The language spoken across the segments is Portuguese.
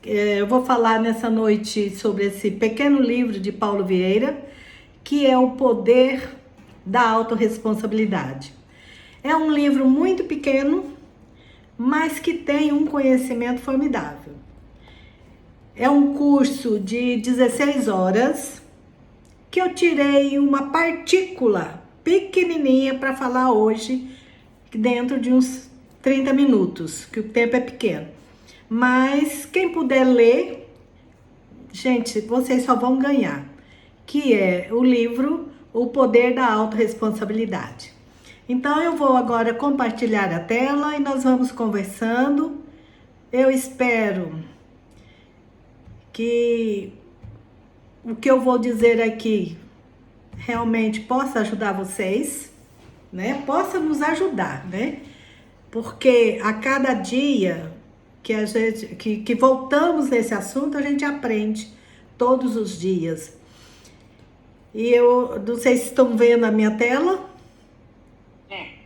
Eu vou falar nessa noite sobre esse pequeno livro de Paulo Vieira, que é O Poder da Autorresponsabilidade. É um livro muito pequeno, mas que tem um conhecimento formidável. É um curso de 16 horas, que eu tirei uma partícula pequenininha para falar hoje, dentro de uns 30 minutos, que o tempo é pequeno. Mas quem puder ler, gente, vocês só vão ganhar, que é o livro O Poder da Autorresponsabilidade. Então eu vou agora compartilhar a tela e nós vamos conversando. Eu espero que o que eu vou dizer aqui realmente possa ajudar vocês, né? Possa nos ajudar, né? Porque a cada dia que a gente que voltamos nesse assunto, a gente aprende todos os dias. E eu não sei se estão vendo a minha tela.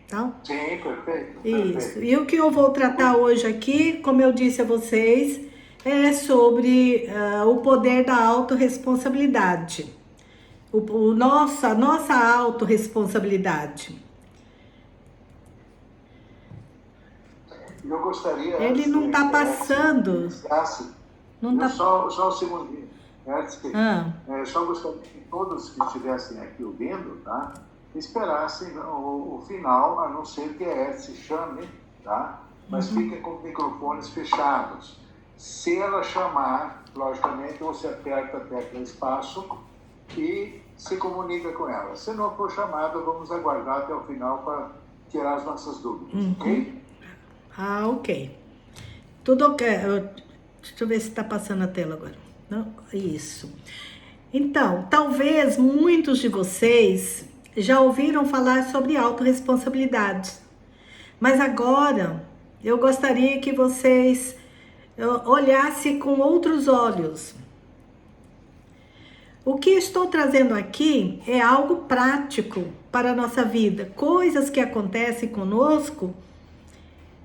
Tá? Sim, perfeito. Isso. E o que eu vou tratar hoje aqui, como eu disse a vocês, é sobre o poder da autorresponsabilidade. A nossa autorresponsabilidade. Eu gostaria... Ele não está passando. Não tá... Só um segundinho. Só gostaria que todos que estivessem aqui ouvindo, tá, esperassem o final, a não ser que a Etsy chame, tá? Mas fiquem com os microfones fechados. Se ela chamar, logicamente, você aperta a tecla espaço e se comunica com ela. Se não for chamada, vamos aguardar até o final para tirar as nossas dúvidas, ok? Ok. Tudo ok. Deixa eu ver se está passando a tela agora. Não? Isso. Então, talvez muitos de vocês já ouviram falar sobre autorresponsabilidade. Mas agora, eu gostaria que vocês olhassem com outros olhos. O que estou trazendo aqui é algo prático para a nossa vida. Coisas que acontecem conosco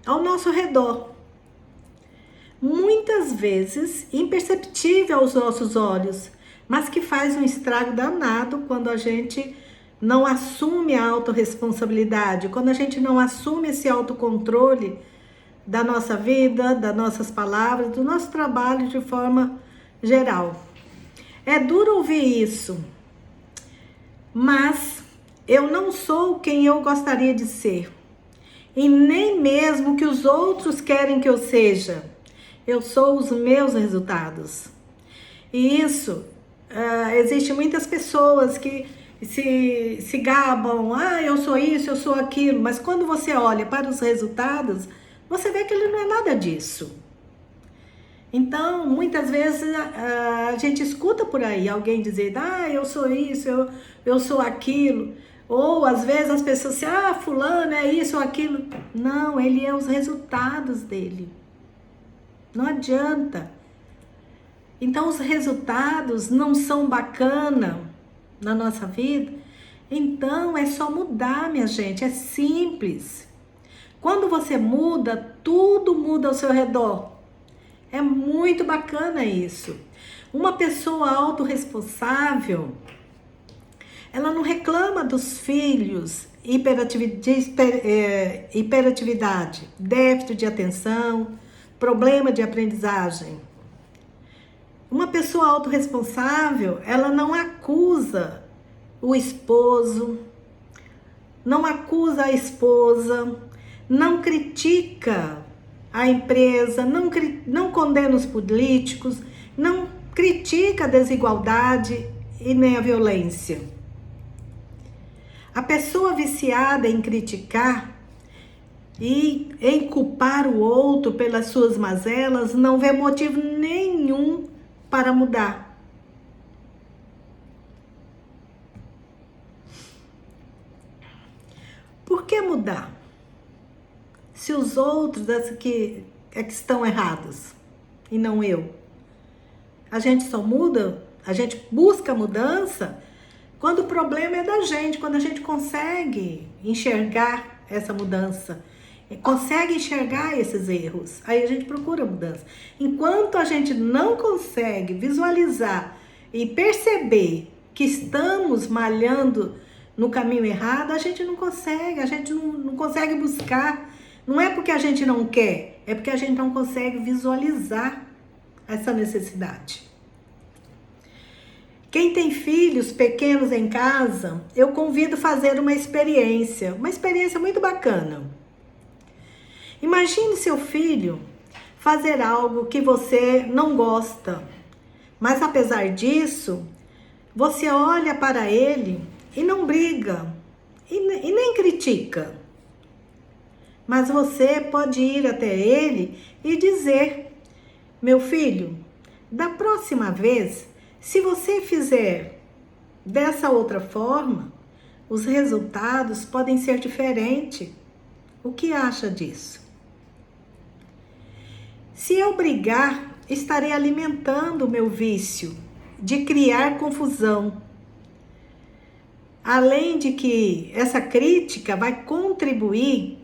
ao nosso redor. Muitas vezes imperceptível aos nossos olhos, mas que faz um estrago danado quando a gente não assume a autorresponsabilidade, quando a gente não assume esse autocontrole da nossa vida, das nossas palavras, do nosso trabalho de forma geral. É duro ouvir isso, mas eu não sou quem eu gostaria de ser, e nem mesmo que os outros querem que eu seja. Eu sou os meus resultados. E isso, existem muitas pessoas que se gabam, eu sou isso, eu sou aquilo, mas quando você olha para os resultados, você vê que ele não é nada disso. Então, muitas vezes a gente escuta por aí alguém dizer, eu sou isso, eu sou aquilo. Ou às vezes as pessoas dizem, fulano é isso ou aquilo. Não, ele é os resultados dele. Não adianta. Então os resultados não são bacana na nossa vida. Então é só mudar, minha gente, é simples. Quando você muda, tudo muda ao seu redor. É muito bacana isso. Uma pessoa autorresponsável, ela não reclama dos filhos, hiperatividade, déficit de atenção, problema de aprendizagem. Uma pessoa autorresponsável, ela não acusa o esposo, não acusa a esposa, não critica a empresa, não condena os políticos, não critica a desigualdade e nem a violência. A pessoa viciada em criticar e em culpar o outro pelas suas mazelas não vê motivo nenhum para mudar. Por que mudar? Se os outros é que estão errados e não eu. A gente só muda, a gente busca mudança quando o problema é da gente, quando a gente consegue enxergar essa mudança consegue enxergar esses erros. Aí a gente procura mudança. Enquanto a gente não consegue visualizar e perceber que estamos malhando no caminho errado, a gente não consegue, não consegue buscar. Não é porque a gente não quer, é porque a gente não consegue visualizar essa necessidade. Quem tem filhos pequenos em casa, eu convido a fazer uma experiência muito bacana. Imagine seu filho fazer algo que você não gosta, mas apesar disso, você olha para ele e não briga, e nem critica. Mas você pode ir até ele e dizer: meu filho, da próxima vez, se você fizer dessa outra forma, os resultados podem ser diferentes. O que acha disso? Se eu brigar, estarei alimentando o meu vício de criar confusão. Além de que essa crítica vai contribuir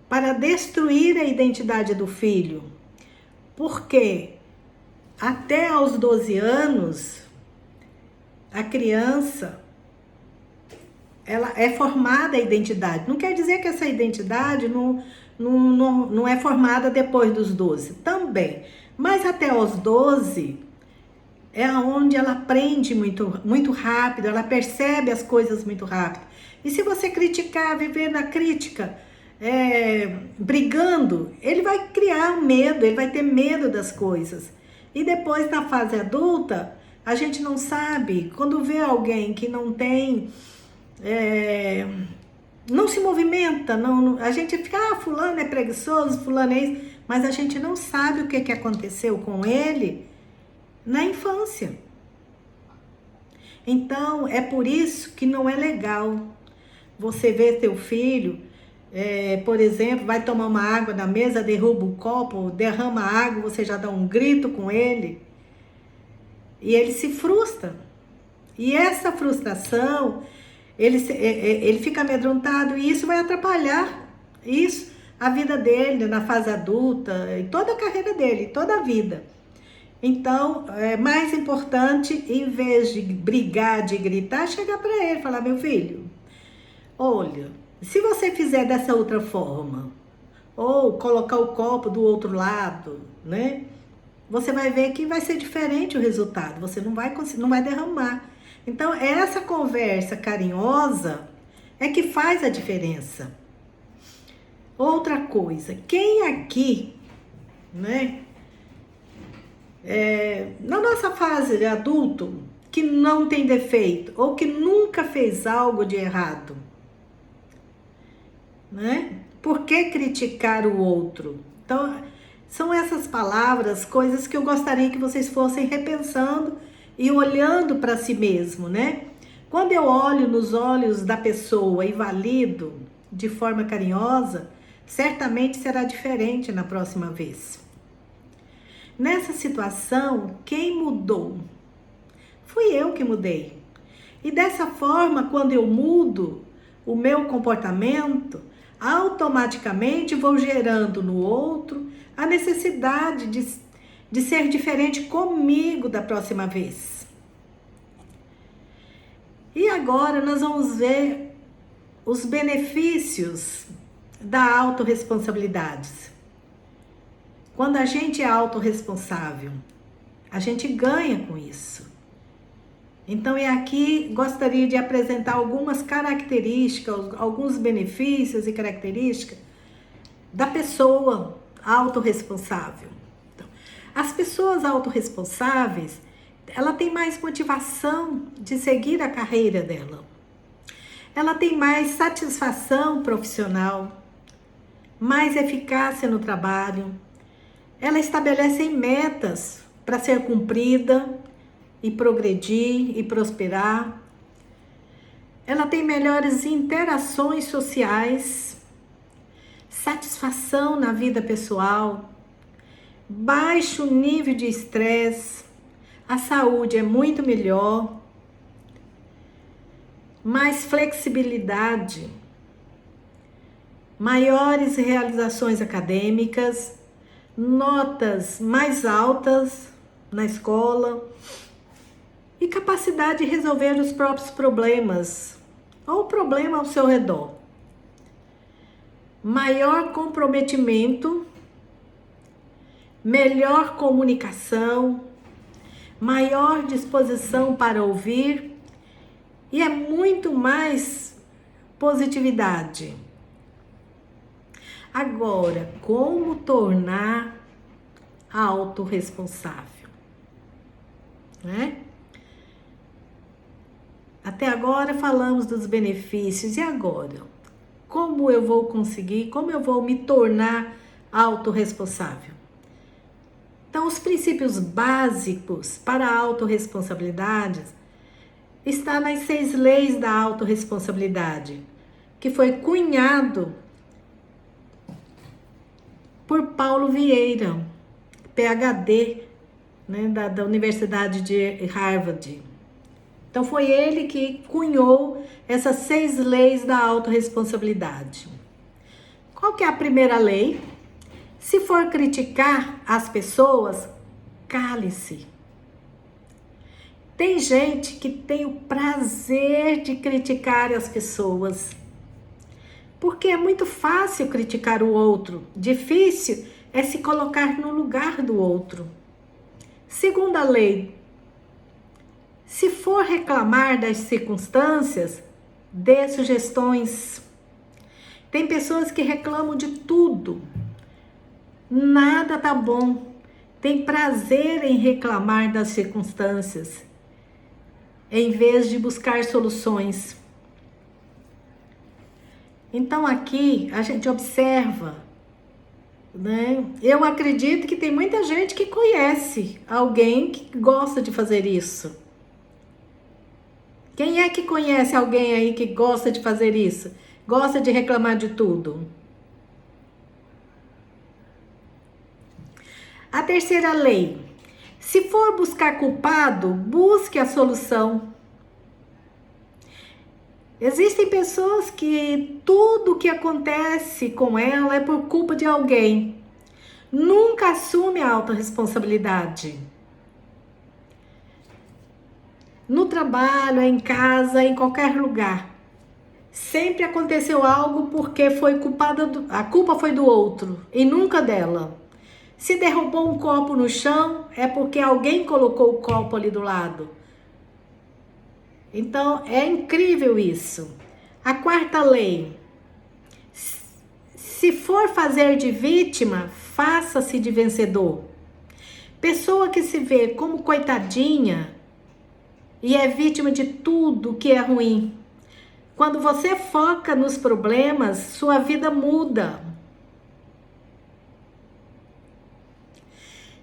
para destruir a identidade do filho. Porque até aos 12 anos, a criança, ela é formada a identidade. Não quer dizer que essa identidade não é formada depois dos 12. Também. Mas até aos 12, é onde ela aprende muito rápido, ela percebe as coisas muito rápido. E se você criticar, viver na crítica, brigando, ele vai criar um medo, ele vai ter medo das coisas. E depois, na fase adulta, a gente não sabe, quando vê alguém que não tem, não se movimenta, a gente fica, fulano é preguiçoso, fulano é isso, mas a gente não sabe o que aconteceu com ele na infância. Então, é por isso que não é legal você ver teu filho, por exemplo, vai tomar uma água na mesa, derruba o copo, derrama água, você já dá um grito com ele e ele se frustra. E essa frustração, ele fica amedrontado e isso vai atrapalhar a vida dele na fase adulta, e toda a carreira dele, toda a vida. Então, é mais importante, em vez de brigar, de gritar, chegar para ele e falar: meu filho, olha, se você fizer dessa outra forma, ou colocar o copo do outro lado, né? Você vai ver que vai ser diferente o resultado, você não vai derramar. Então, essa conversa carinhosa é que faz a diferença. Outra coisa, quem aqui, né? Na nossa fase de adulto, que não tem defeito, ou que nunca fez algo de errado, né? Por que criticar o outro? Então, são essas palavras, coisas que eu gostaria que vocês fossem repensando e olhando para si mesmo, né? Quando eu olho nos olhos da pessoa e valido de forma carinhosa, certamente será diferente na próxima vez. Nessa situação, quem mudou? Fui eu que mudei. E dessa forma, quando eu mudo o meu comportamento, automaticamente vou gerando no outro a necessidade de ser diferente comigo da próxima vez. E agora nós vamos ver os benefícios da autorresponsabilidade. Quando a gente é autorresponsável, a gente ganha com isso. Então, aqui gostaria de apresentar algumas características, alguns benefícios e características da pessoa autorresponsável. Então, as pessoas autorresponsáveis, ela tem mais motivação de seguir a carreira dela. Ela tem mais satisfação profissional, mais eficácia no trabalho. Ela estabelece metas para ser cumprida e progredir e prosperar. Ela tem melhores interações sociais, satisfação na vida pessoal, baixo nível de estresse, a saúde é muito melhor, mais flexibilidade, maiores realizações acadêmicas, notas mais altas na escola e capacidade de resolver os próprios problemas ou o problema ao seu redor. Maior comprometimento, melhor comunicação, maior disposição para ouvir e é muito mais positividade. Agora, como tornar autorresponsável, né? Até agora falamos dos benefícios, e agora? Como eu vou conseguir, como eu vou me tornar autorresponsável? Então, os princípios básicos para a autorresponsabilidade está nas 6 leis da autorresponsabilidade, que foi cunhado por Paulo Vieira, PhD, né, da Universidade de Harvard. Então, foi ele que cunhou essas 6 leis da autorresponsabilidade. Qual que é a primeira lei? Se for criticar as pessoas, cale-se. Tem gente que tem o prazer de criticar as pessoas, porque é muito fácil criticar o outro, difícil é se colocar no lugar do outro. Segunda lei, se for reclamar das circunstâncias, dê sugestões. Tem pessoas que reclamam de tudo, nada tá bom, tem prazer em reclamar das circunstâncias, em vez de buscar soluções. Então aqui a gente observa, né? Eu acredito que tem muita gente que conhece alguém que gosta de fazer isso. Quem é que conhece alguém aí que gosta de fazer isso? Gosta de reclamar de tudo? A terceira lei. Se for buscar culpado, busque a solução. Existem pessoas que tudo que acontece com ela é por culpa de alguém. Nunca assume a autorresponsabilidade. No trabalho, em casa, em qualquer lugar. Sempre aconteceu algo porque foi a culpa foi do outro e nunca dela. Se derrubou um copo no chão, é porque alguém colocou o copo ali do lado. Então, é incrível isso. A quarta lei. Se for fazer de vítima, faça-se de vencedor. Pessoa que se vê como coitadinha e é vítima de tudo que é ruim. Quando você foca nos problemas, sua vida muda.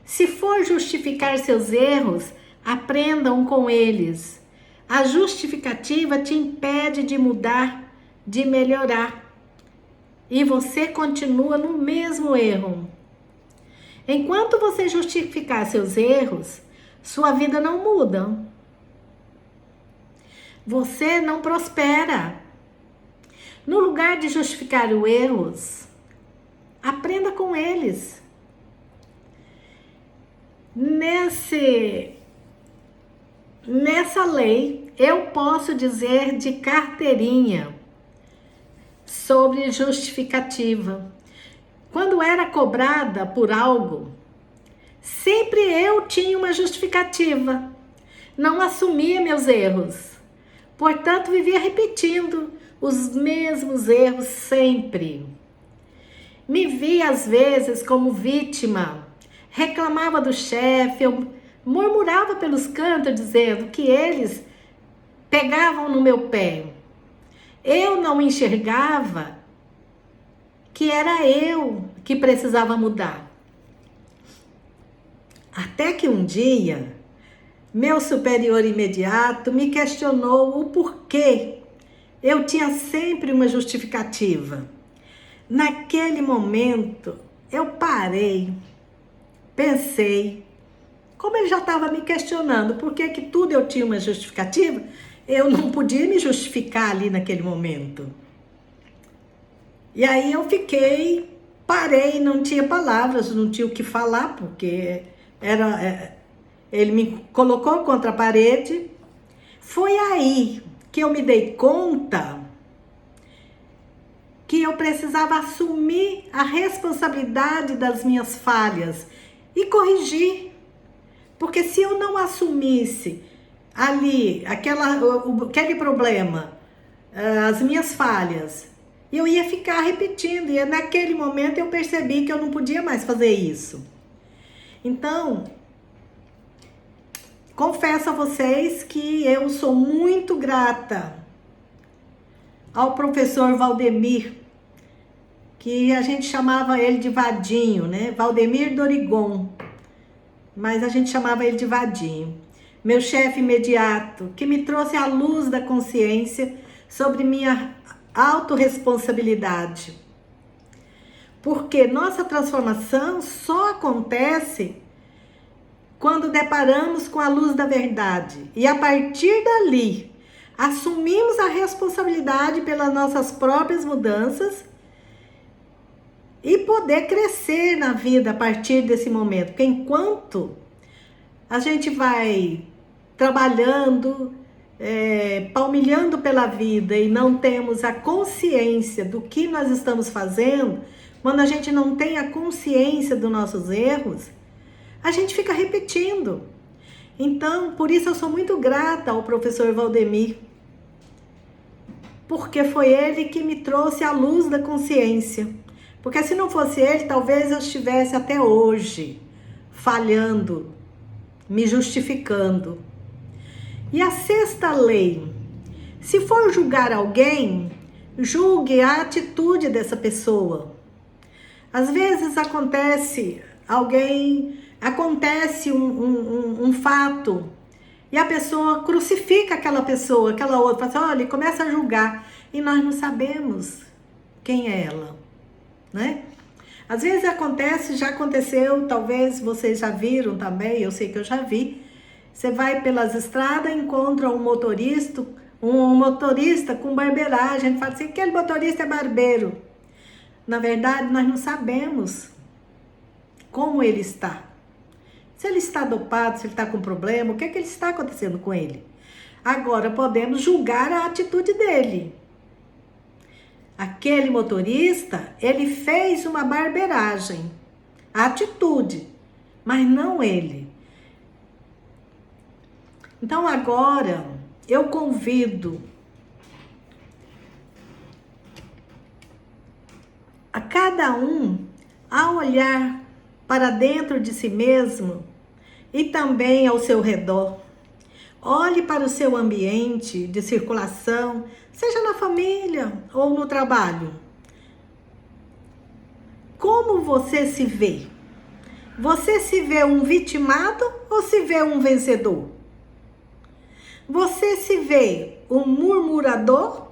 Se for justificar seus erros, aprendam com eles. A justificativa te impede de mudar, de melhorar. E você continua no mesmo erro. Enquanto você justificar seus erros, sua vida não muda. Você não prospera. No lugar de justificar os erros, aprenda com eles. Nessa lei, eu posso dizer de carteirinha sobre justificativa. Quando era cobrada por algo, sempre eu tinha uma justificativa. Não assumia meus erros. Portanto, vivia repetindo os mesmos erros sempre. Me via às vezes como vítima. Reclamava do chefe, eu murmurava pelos cantos dizendo que eles pegavam no meu pé. Eu não enxergava que era eu que precisava mudar. Até que um dia, meu superior imediato me questionou o porquê eu tinha sempre uma justificativa. Naquele momento, eu parei, pensei, como ele já estava me questionando por que tudo eu tinha uma justificativa, eu não podia me justificar ali naquele momento. E aí eu parei, não tinha palavras, não tinha o que falar, porque ele me colocou contra a parede. Foi aí que eu me dei conta que eu precisava assumir a responsabilidade das minhas falhas e corrigir. Porque se eu não assumisse ali aquele problema, as minhas falhas, eu ia ficar repetindo. E naquele momento eu percebi que eu não podia mais fazer isso. Então, confesso a vocês que eu sou muito grata ao professor Valdemir, que a gente chamava ele de Vadinho, né? Valdemir Dorigon, mas a gente chamava ele de Vadinho. Meu chefe imediato, que me trouxe a luz da consciência sobre minha autorresponsabilidade. Porque nossa transformação só acontece quando deparamos com a luz da verdade. E a partir dali, assumimos a responsabilidade pelas nossas próprias mudanças e poder crescer na vida a partir desse momento. Porque enquanto a gente vai trabalhando, palmilhando pela vida e não temos a consciência do que nós estamos fazendo, quando a gente não tem a consciência dos nossos erros, a gente fica repetindo. Então, por isso eu sou muito grata ao professor Valdemir, porque foi ele que me trouxe a luz da consciência. Porque se não fosse ele, talvez eu estivesse até hoje falhando, me justificando. E a sexta lei: se for julgar alguém, julgue a atitude dessa pessoa. Às vezes acontece um fato e a pessoa crucifica aquela pessoa, aquela outra, fala assim, olha, e começa a julgar, e nós não sabemos quem é ela, né? Às vezes já aconteceu, talvez vocês já viram também, eu sei que eu já vi. Você vai pelas estradas, encontra um motorista com barbeiragem, fala assim, aquele motorista é barbeiro. Na verdade, nós não sabemos como ele está. Se ele está dopado, se ele está com problema, o que está acontecendo com ele? Agora, podemos julgar a atitude dele. Aquele motorista, ele fez uma barbeiragem, a atitude, mas não ele. Então agora eu convido a cada um a olhar para dentro de si mesmo e também ao seu redor. Olhe para o seu ambiente de circulação, seja na família ou no trabalho. Como você se vê? Você se vê um vitimado ou se vê um vencedor? Você se vê um murmurador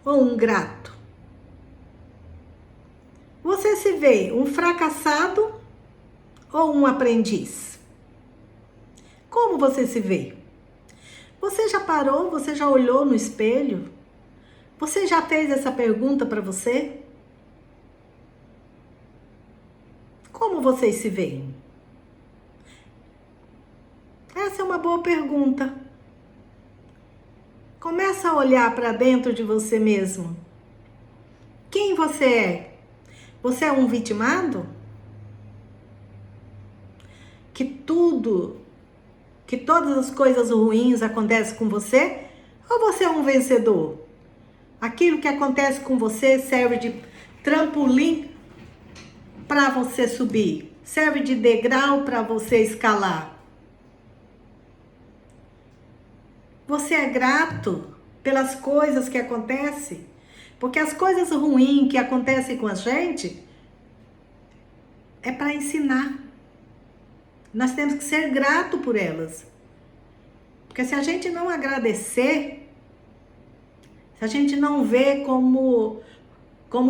ou um grato? Você se vê um fracassado ou um aprendiz? Como você se vê? Você já parou? Você já olhou no espelho? Você já fez essa pergunta para você? Como vocês se veem? Essa é uma boa pergunta. Começa a olhar para dentro de você mesmo. Quem você é? Você é um vitimado? Que todas as coisas ruins acontecem com você? Ou você é um vencedor? Aquilo que acontece com você serve de trampolim para você subir, serve de degrau para você escalar. Você é grato pelas coisas que acontecem? Porque as coisas ruins que acontecem com a gente é para ensinar. Nós temos que ser grato por elas. Porque se a gente não agradecer, se a gente não vê como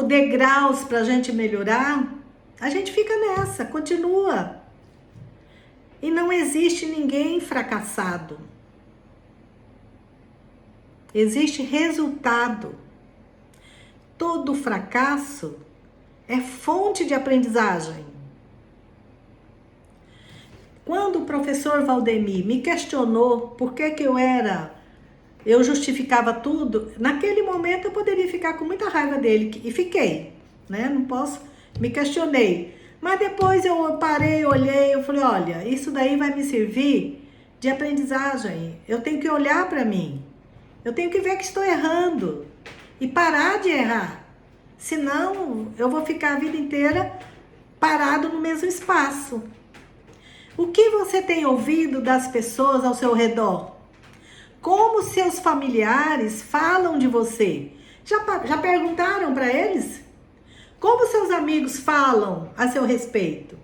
degraus para a gente melhorar, a gente fica nessa, continua. E não existe ninguém fracassado. Existe resultado. todo fracasso é fonte de aprendizagem. Quando o professor Valdemir me questionou por que eu justificava tudo, naquele momento eu poderia ficar com muita raiva dele, e fiquei, né? Não posso, me questionei. Mas depois eu parei, olhei, eu falei, olha, isso daí vai me servir de aprendizagem. Eu tenho que olhar para mim. Eu tenho que ver que estou errando e parar de errar. Senão, eu vou ficar a vida inteira parado no mesmo espaço. O que você tem ouvido das pessoas ao seu redor? Como seus familiares falam de você? Já perguntaram para eles? Como seus amigos falam a seu respeito?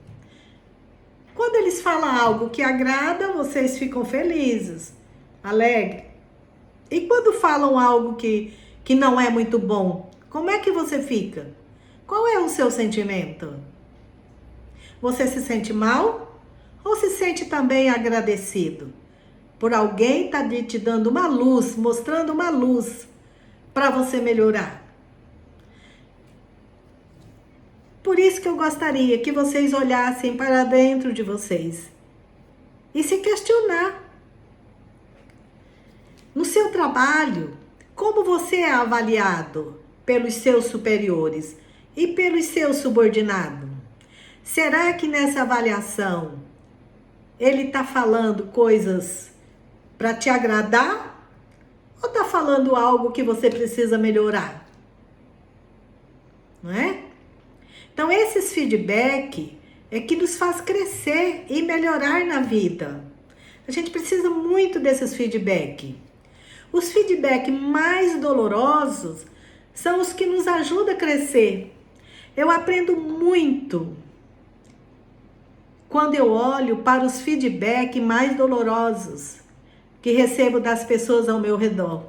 Quando eles falam algo que agrada, vocês ficam felizes, alegres. E quando falam algo que não é muito bom, como é que você fica? Qual é o seu sentimento? Você se sente mal ou se sente também agradecido por alguém estar te dando uma luz, mostrando uma luz para você melhorar? Por isso que eu gostaria que vocês olhassem para dentro de vocês e se questionar. No seu trabalho, como você é avaliado pelos seus superiores e pelos seus subordinados? Será que nessa avaliação ele está falando coisas para te agradar ou está falando algo que você precisa melhorar? Não é? Então, esses feedback é que nos faz crescer e melhorar na vida. A gente precisa muito desses feedback. Os feedback mais dolorosos são os que nos ajudam a crescer. Eu aprendo muito quando eu olho para os feedback mais dolorosos que recebo das pessoas ao meu redor.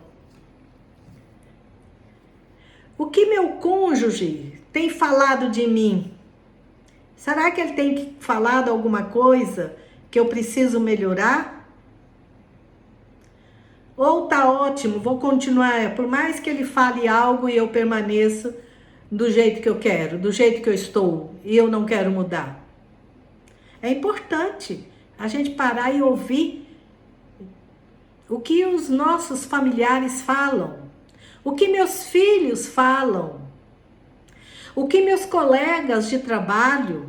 O que meu cônjuge tem falado de mim? Será que ele tem falado alguma coisa que eu preciso melhorar? Ou tá ótimo, vou continuar, por mais que ele fale algo e eu permaneço do jeito que eu quero, do jeito que eu estou, e eu não quero mudar. É importante a gente parar e ouvir o que os nossos familiares falam, o que meus filhos falam, o que meus colegas de trabalho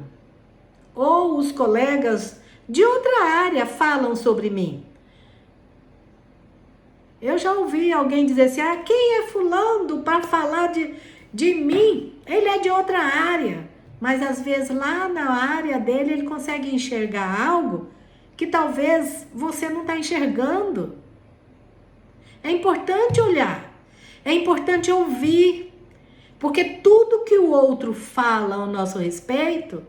ou os colegas de outra área falam sobre mim. Eu já ouvi alguém dizer assim, quem é fulano para falar de mim? Ele é de outra área, mas às vezes lá na área dele ele consegue enxergar algo que talvez você não está enxergando. É importante olhar, é importante ouvir, porque tudo que o outro fala ao nosso respeito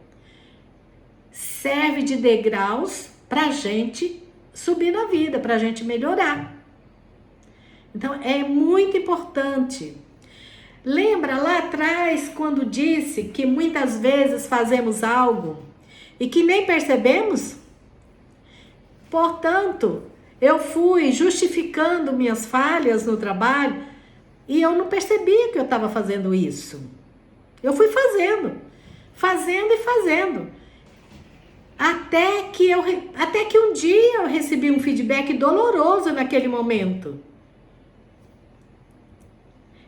serve de degraus para a gente subir na vida, para a gente melhorar. Então, é muito importante. Lembra lá atrás, quando disse que muitas vezes fazemos algo e que nem percebemos? Portanto, eu fui justificando minhas falhas no trabalho e eu não percebia que eu estava fazendo isso. Eu fui fazendo e fazendo. Até que um dia eu recebi um feedback doloroso naquele momento.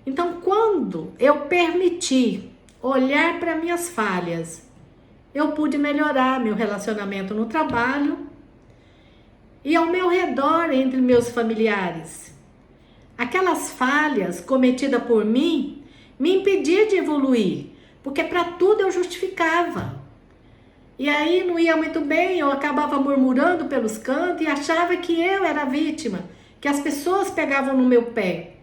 Então, quando eu permiti olhar para minhas falhas, eu pude melhorar meu relacionamento no trabalho e ao meu redor entre meus familiares. Aquelas falhas cometidas por mim me impediam de evoluir, porque para tudo eu justificava. E aí não ia muito bem, eu acabava murmurando pelos cantos e achava que eu era a vítima, que as pessoas pegavam no meu pé.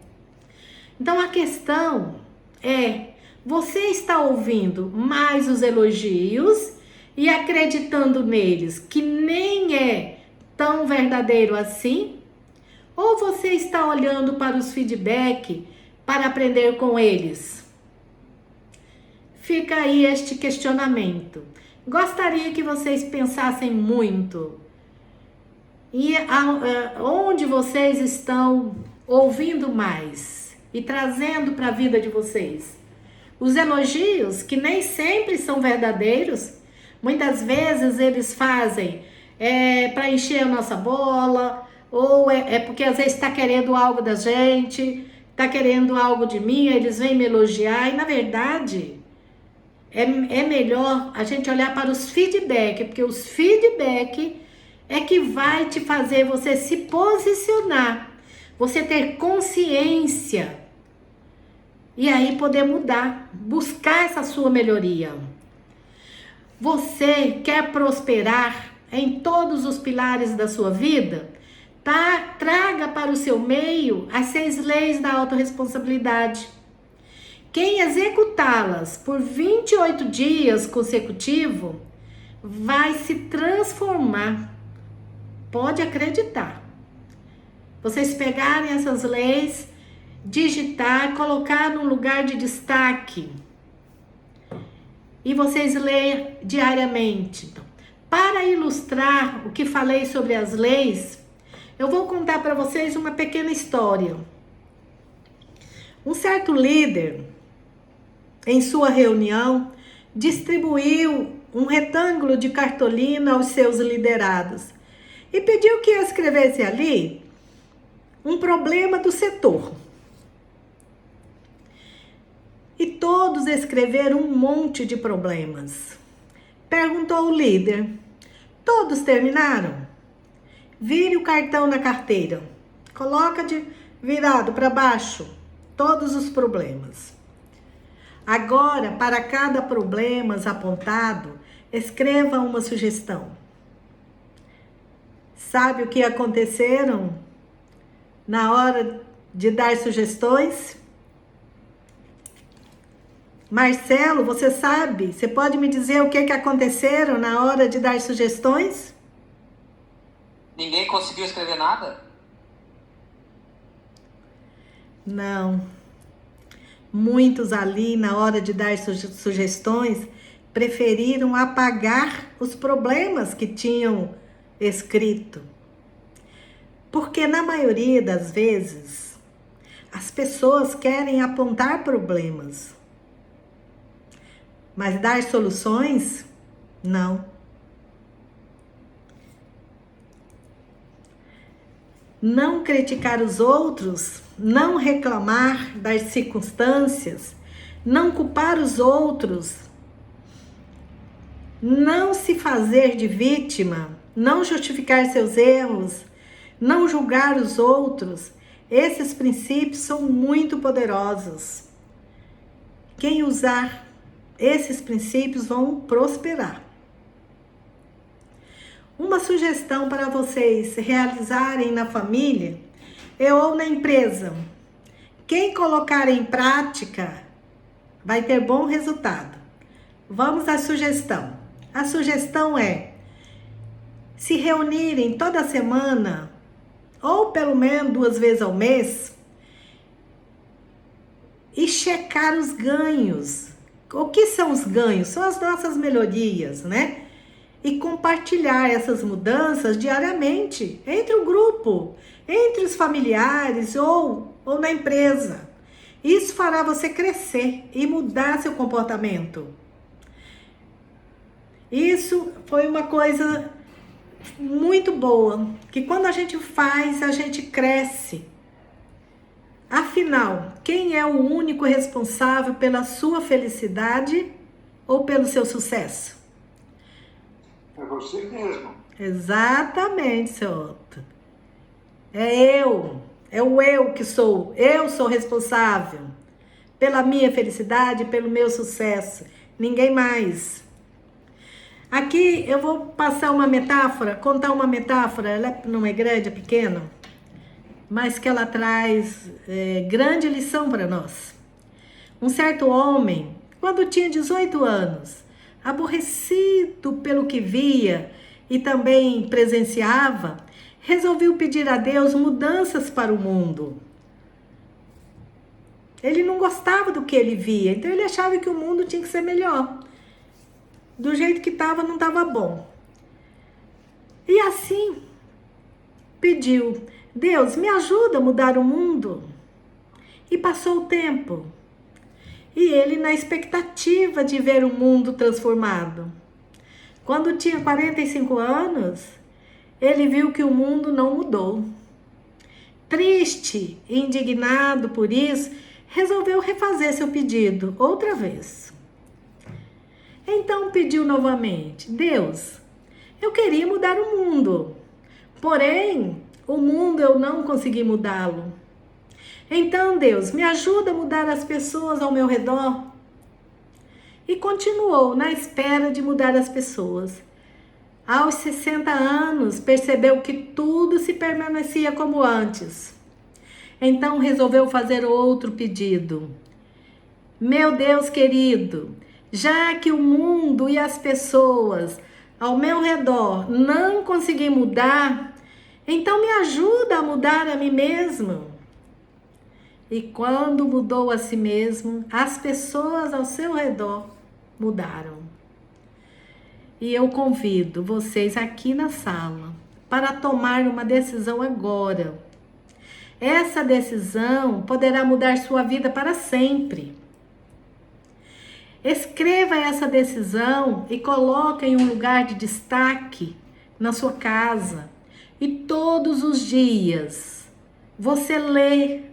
Então a questão é, você está ouvindo mais os elogios e acreditando neles, que nem é tão verdadeiro assim? Ou você está olhando para os feedback para aprender com eles? Fica aí este questionamento. Gostaria que vocês pensassem muito. E onde vocês estão ouvindo mais e trazendo para a vida de vocês? Os elogios, que nem sempre são verdadeiros, muitas vezes eles fazem para encher a nossa bola, ou é porque às vezes está querendo algo da gente, está querendo algo de mim, eles vêm me elogiar, e na verdade é melhor a gente olhar para os feedback, porque os feedback é que vai te fazer você se posicionar, você ter consciência e aí poder mudar, buscar essa sua melhoria. Você quer prosperar em todos os pilares da sua vida? Tá? Traga para o seu meio as 6 leis da autorresponsabilidade. Quem executá-las por 28 dias consecutivos vai se transformar. Pode acreditar. Vocês pegarem essas leis, digitar, colocar num lugar de destaque e vocês lerem diariamente. Então, para ilustrar o que falei sobre as leis, eu vou contar para vocês uma pequena história. Um certo líder, em sua reunião, distribuiu um retângulo de cartolina aos seus liderados e pediu que escrevesse ali um problema do setor. E todos escreveram um monte de problemas. Perguntou o líder: todos terminaram? Vire o cartão na carteira. Coloca virado para baixo todos os problemas. Agora, para cada problema apontado, escreva uma sugestão. Sabe o que aconteceram na hora de dar sugestões? Marcelo, você sabe? Você pode me dizer o que aconteceram na hora de dar sugestões? Ninguém conseguiu escrever nada? Não. Muitos ali, na hora de dar sugestões, preferiram apagar os problemas que tinham escrito. Porque na maioria das vezes, as pessoas querem apontar problemas, mas dar soluções, não. Não criticar os outros, não reclamar das circunstâncias, não culpar os outros, não se fazer de vítima, não justificar seus erros, não julgar os outros. Esses princípios são muito poderosos. Quem usar esses princípios vão prosperar. Uma sugestão para vocês realizarem na família ou na empresa. Quem colocar em prática vai ter bom resultado. Vamos à sugestão. A sugestão é se reunirem toda semana ou pelo menos 2 vezes ao mês e checar os ganhos. O que são os ganhos? São as nossas melhorias, né? E compartilhar essas mudanças diariamente entre o grupo, entre os familiares ou na empresa. Isso fará você crescer e mudar seu comportamento. Isso foi uma coisa muito boa, que quando a gente faz, a gente cresce. Afinal, quem é o único responsável pela sua felicidade ou pelo seu sucesso? É você mesmo. Exatamente, seu Otto. É o eu que sou. Eu sou responsável pela minha felicidade, pelo meu sucesso. Ninguém mais. Aqui eu vou passar uma metáfora, contar uma metáfora. Ela não é grande, é pequena, mas que ela traz grande lição para nós. Um certo homem, quando tinha 18 anos, aborrecido pelo que via e também presenciava, resolveu pedir a Deus mudanças para o mundo. Ele não gostava do que ele via, então ele achava que o mundo tinha que ser melhor. Do jeito que estava, não estava bom. E assim, pediu: Deus, me ajuda a mudar o mundo. E passou o tempo. e ele na expectativa de ver o mundo transformado. Quando tinha 45 anos, ele viu que o mundo não mudou. Triste e indignado por isso, resolveu refazer seu pedido outra vez. Então pediu novamente: Deus, eu queria mudar o mundo, porém o mundo eu não consegui mudá-lo. Então, Deus, me ajuda a mudar as pessoas ao meu redor. E continuou na espera de mudar as pessoas. Aos 60 anos, percebeu que tudo se permanecia como antes. Então resolveu fazer outro pedido. Meu Deus querido, já que o mundo e as pessoas ao meu redor não consegui mudar, então me ajuda a mudar a mim mesmo. E quando mudou a si mesmo, as pessoas ao seu redor mudaram. E eu convido vocês aqui na sala para tomar uma decisão agora. Essa decisão poderá mudar sua vida para sempre. Escreva essa decisão e coloque em um lugar de destaque na sua casa. E todos os dias você leia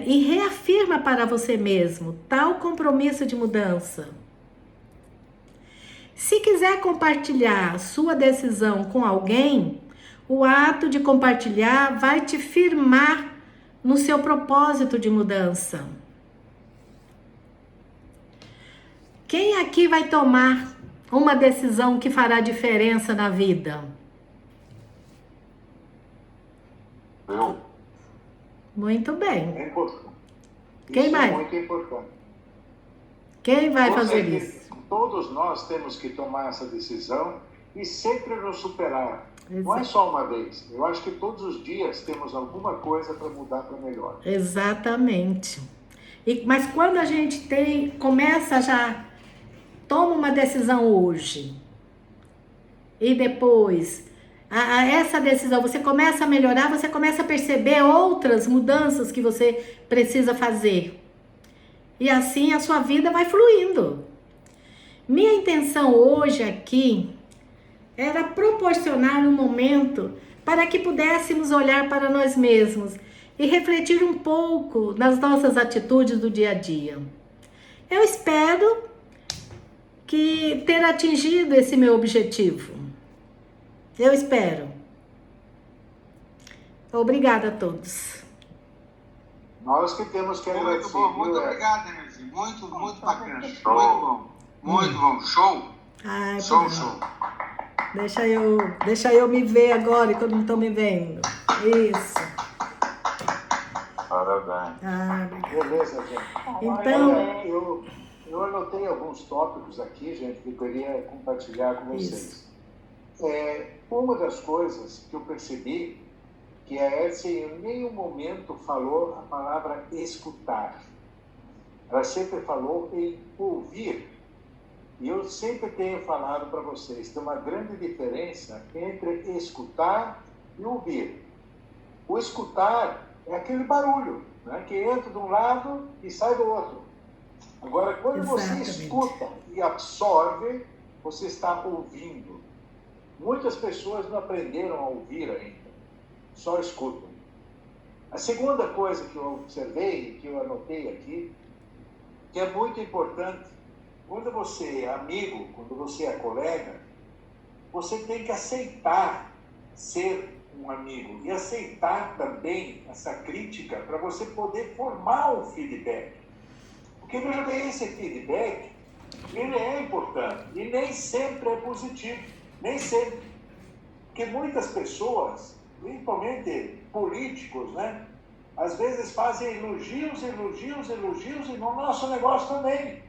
e reafirma para você mesmo tal compromisso de mudança. Se quiser compartilhar sua decisão com alguém, o ato de compartilhar vai te firmar no seu propósito de mudança. Quem aqui vai tomar uma decisão que fará diferença na vida? Eu. Muito bem. É importante. Quem vai? É muito importante. Quem vai fazer isso? Todos nós temos que tomar essa decisão e sempre nos superar. Exato. Não é só uma vez. Eu acho que todos os dias temos alguma coisa para mudar para melhor. Exatamente. Mas quando a gente começa já, toma uma decisão hoje e depois essa decisão, você começa a melhorar, você começa a perceber outras mudanças que você precisa fazer. E assim a sua vida vai fluindo. Minha intenção hoje aqui era proporcionar um momento para que pudéssemos olhar para nós mesmos e refletir um pouco nas nossas atitudes do dia a dia. Eu espero que ter atingido esse meu objetivo. Eu espero. Obrigada a todos. Nós que temos que agradecer. Muito obrigado, Energy. Muito bacana. Muito bom. Muito bom. Show. Ai, show. Deixa eu me ver agora, que eu não estou me vendo. Isso. Parabéns. Beleza, gente. Então, eu anotei alguns tópicos aqui, gente, que eu queria compartilhar com vocês. Uma das coisas que eu percebi que a Etsy em nenhum momento falou a palavra escutar. Ela sempre falou em ouvir. E eu sempre tenho falado para vocês, tem uma grande diferença entre escutar e ouvir. O escutar é aquele barulho, né, que entra de um lado e sai do outro. Agora, quando você escuta e absorve, você está ouvindo. Muitas pessoas não aprenderam a ouvir ainda, só escutam. A segunda coisa que eu observei, que eu anotei aqui, que é muito importante, quando você é amigo, quando você é colega, você tem que aceitar ser um amigo e aceitar também essa crítica para você poder formar um feedback. Porque, veja bem, esse feedback, ele é importante e nem sempre é positivo, nem sempre. Porque muitas pessoas, principalmente políticos, né, às vezes fazem elogios e no nosso negócio também.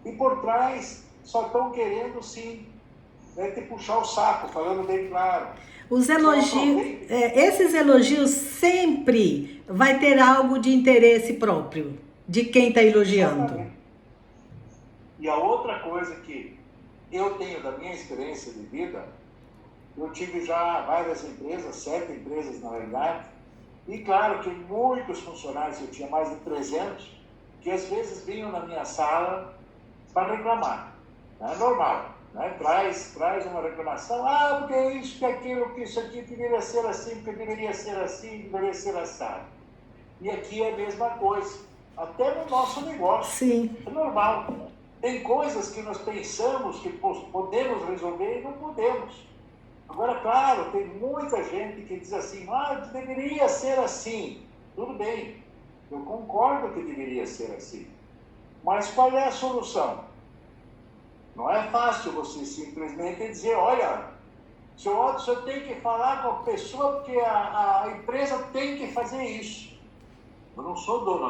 E por trás só estão querendo, sim, te puxar o saco, falando bem claro. Os elogios, esses elogios sempre vai ter algo de interesse próprio de quem está elogiando. Exatamente. E a outra coisa que eu tenho da minha experiência de vida, eu tive já várias empresas, 7 empresas na realidade, e claro que muitos funcionários, eu tinha mais de 300, que às vezes vinham na minha sala para reclamar. É normal. Né? Traz uma reclamação, porque isso, que aquilo, que isso aqui deveria ser assim, porque deveria ser assim, deveria ser assado. E aqui é a mesma coisa, até no nosso negócio. Sim. É normal. Tem coisas que nós pensamos que podemos resolver e não podemos. Agora, claro, tem muita gente que diz assim, deveria ser assim. Tudo bem, eu concordo que deveria ser assim. Mas qual é a solução? Não é fácil você simplesmente dizer, olha, o senhor tem que falar com a pessoa porque a empresa tem que fazer isso. Eu não sou dono